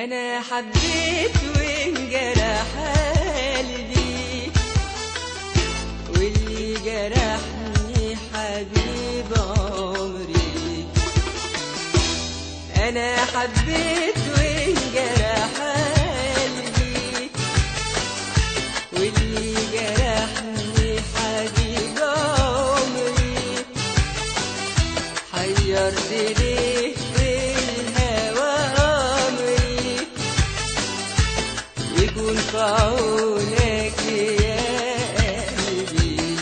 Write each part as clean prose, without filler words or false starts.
أنا حبيت وانجرح قلبي، واللي جرحني حبيب عمري. أنا حبيت وانجرح قلبي، واللي جرحني حبيب عمري. حيرت ليه يكون في عونك يا قلبي،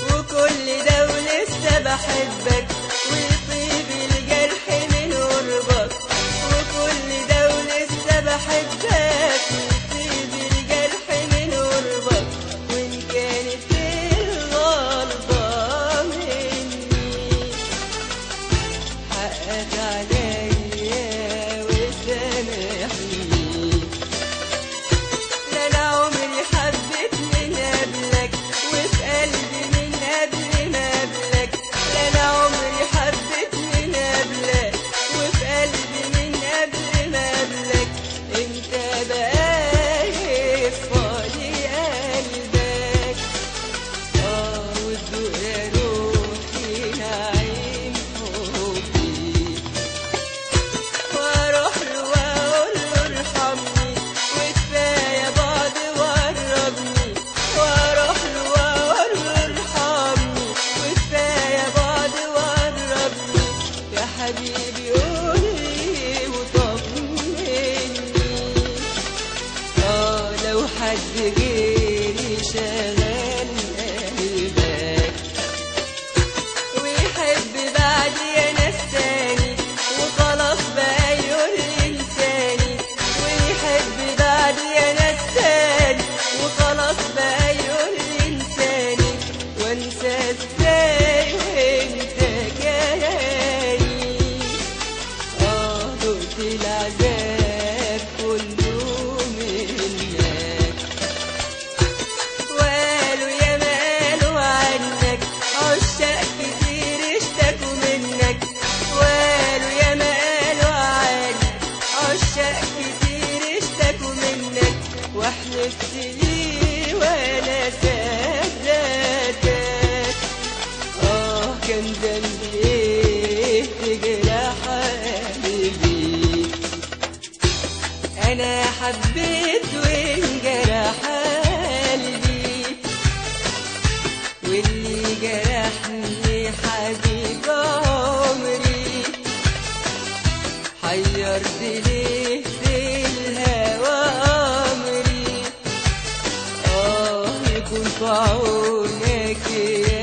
وكل ده ولسه بحبك ويطيب الجرح من قربك. وكل ده ولسه بحبك ويطيب الجرح من قربك. وإن كانت الغلطة مني حقك عليا وسامحني. حبيبي قولي وطمني، لو حد غيري شغال قلبك ويحب بعدي انا الثاني وخلاص بقى يقولي لساني. ويحب بعدي انا الثاني وخلاص بقى يقولي لساني. وانسى ازاي وانت جاي العذاب كله منك. وقالوا يا مالوا عنك عشاق كتير اشتكوا منك. وقالوا يا مالوا عنك عشاق كتير اشتكوا منك. وحلفت لي وانا صدقتك، كان ذنبي ايه تجرح قلبي. أنا حبيت وانجرح قلبي، واللي جرحني حبيب عمري. حيرت ليه في الهوى أمري، يكون في عونك يا